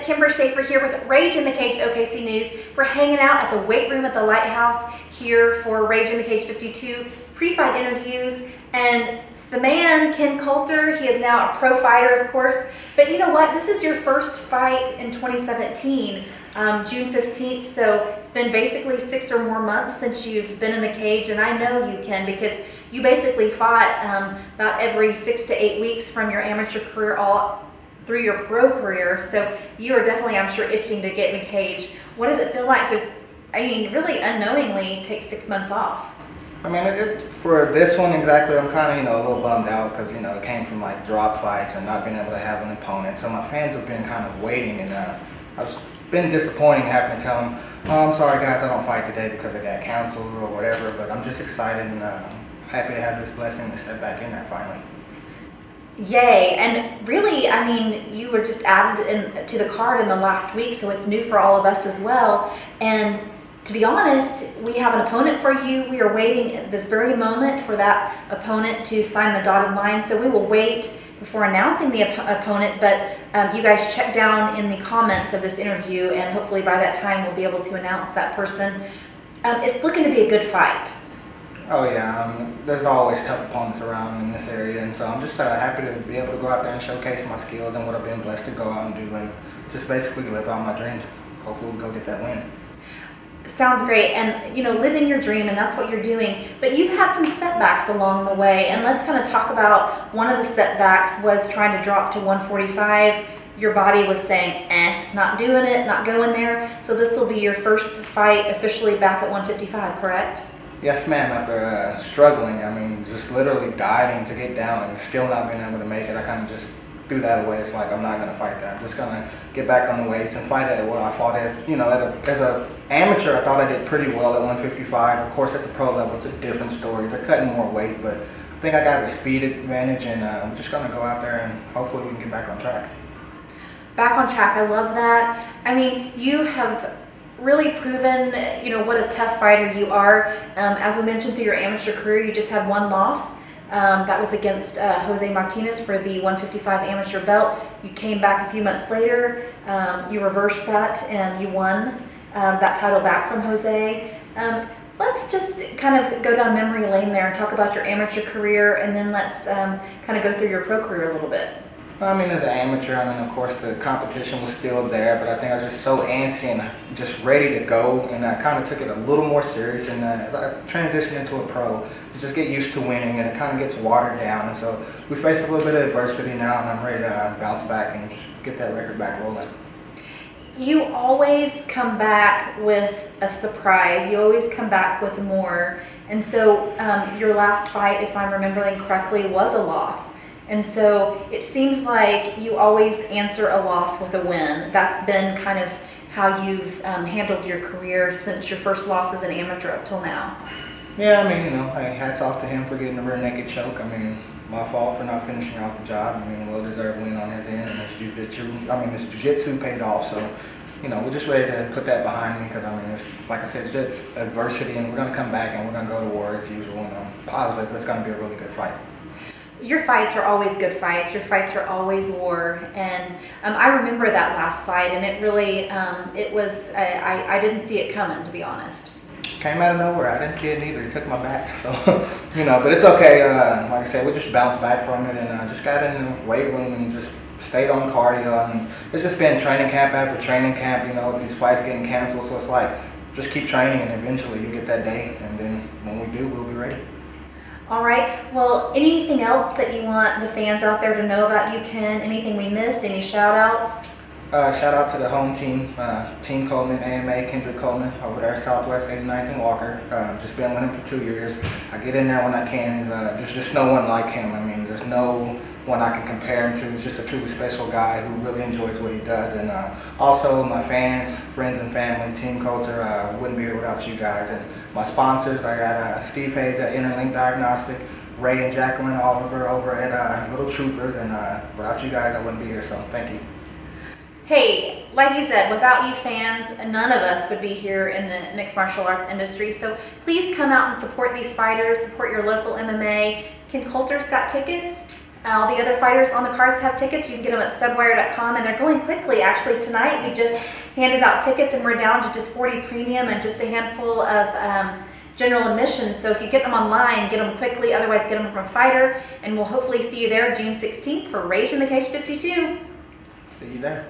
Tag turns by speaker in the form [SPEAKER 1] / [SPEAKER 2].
[SPEAKER 1] Kimber Schaefer here with Rage in the Cage OKC News. We're hanging out at the weight room at the Lighthouse here for Rage in the Cage 52 pre-fight interviews. And the man, Ken Coulter, he is now a pro fighter, of course. But you know what? This is your first fight in 2017, June 15th. So it's been basically 6 or more months since you've been in the cage. And I know you can, because you basically fought about every 6 to 8 weeks from your amateur career all through your pro career. So you are definitely, I'm sure, itching to get in the cage. What does it feel like to, really unknowingly take 6 months off?
[SPEAKER 2] For this one exactly, I'm kind of, a little bummed out because, it came from like drop fights and not being able to have an opponent. So my fans have been kind of waiting, and I've been disappointing having to tell them, oh, I'm sorry guys, I don't fight today because I got canceled or whatever. But I'm just excited and happy to have this blessing to step back in there finally.
[SPEAKER 1] Yay. And really, you were just added to the card in the last week, so it's new for all of us as well. And to be honest, we have an opponent for you. We are waiting at this very moment for that opponent to sign the dotted line. So we will wait before announcing the opponent, but you guys check down in the comments of this interview, and hopefully by that time we'll be able to announce that person. It's looking to be a good fight.
[SPEAKER 2] Oh yeah, there's always tough opponents around in this area, and so I'm just happy to be able to go out there and showcase my skills and what I've been blessed to go out and do, and just basically live out my dreams. Hopefully we'll go get that win.
[SPEAKER 1] Sounds great, and living your dream, and that's what you're doing. But you've had some setbacks along the way, and let's kind of talk about one of the setbacks was trying to drop to 145. Your body was saying, not doing it, not going there. So this will be your first fight officially back at 155, correct?
[SPEAKER 2] Yes, ma'am. After struggling, just literally dieting to get down and still not being able to make it, I kind of just threw that away. It's like, I'm not going to fight that. I'm just going to get back on the weights and fight at what I fought as, as an amateur, I thought I did pretty well at 155. Of course, at the pro level, it's a different story. They're cutting more weight, but I think I got the speed advantage, and I'm just going to go out there and hopefully we can get back on track.
[SPEAKER 1] Back on track, I love that. You have really proven, what a tough fighter you are. As we mentioned, through your amateur career, you just had one loss. That was against Jose Martinez for the 155 amateur belt. You came back a few months later, you reversed that, and you won that title back from Jose. Let's just kind of go down memory lane there and talk about your amateur career, and then let's kind of go through your pro career a little bit.
[SPEAKER 2] As an amateur, of course the competition was still there, but I think I was just so antsy and just ready to go, and I kind of took it a little more serious, and as I transitioned into a pro, you just get used to winning, and it kind of gets watered down, and so we face a little bit of adversity now, and I'm ready to bounce back and just get that record back rolling.
[SPEAKER 1] You always come back with a surprise. You always come back with more, and so your last fight, if I'm remembering correctly, was a loss. And so it seems like you always answer a loss with a win. That's been kind of how you've handled your career since your first loss as an amateur up till now.
[SPEAKER 2] Yeah, hats off to him for getting the rear naked choke. My fault for not finishing out the job. Well-deserved win on his end, and his jiu-jitsu paid off. So, we're just ready to put that behind me because, like I said, it's just adversity, and we're going to come back and we're going to go to war as usual. And I'm positive it's going to be a really good fight.
[SPEAKER 1] Your fights are always good fights. Your fights are always war. And I remember that last fight, and it really, it was, I didn't see it coming, to be honest.
[SPEAKER 2] Came out of nowhere. I didn't see it either. He took my back. So, but it's okay. Like I said, we just bounced back from it, and just got in the weight room and just stayed on cardio. And it's just been training camp after training camp, these fights getting canceled. So it's like, just keep training, and eventually you get that day. And then when we do, we'll be ready.
[SPEAKER 1] All right. Well, anything else that you want the fans out there to know about you, Ken? Anything we missed? Any shout-outs?
[SPEAKER 2] Shout out to the home team, Team Coleman, AMA, Kendrick Coleman, over there, Southwest 89th and Walker. Just been with him for 2 years. I get in there when I can. There's just no one like him. There's no one I can compare him to. He's just a truly special guy who really enjoys what he does. And also my fans, friends and family, Team Coulter, wouldn't be here without you guys. And my sponsors, I got Steve Hayes at Interlink Diagnostic, Ray and Jacqueline Oliver over at Little Troopers, and without you guys I wouldn't be here, so thank you.
[SPEAKER 1] Hey, like you said, without you fans, none of us would be here in the mixed martial arts industry. So please come out and support these fighters, support your local MMA. Ken Coulter's got tickets. All the other fighters on the cards have tickets. You can get them at stubwire.com, and they're going quickly. Actually, tonight we just handed out tickets, and we're down to just 40 premium and just a handful of general admission. So if you get them online, get them quickly. Otherwise, get them from a fighter, and we'll hopefully see you there June 16th for Rage in the Cage 52.
[SPEAKER 2] See you there.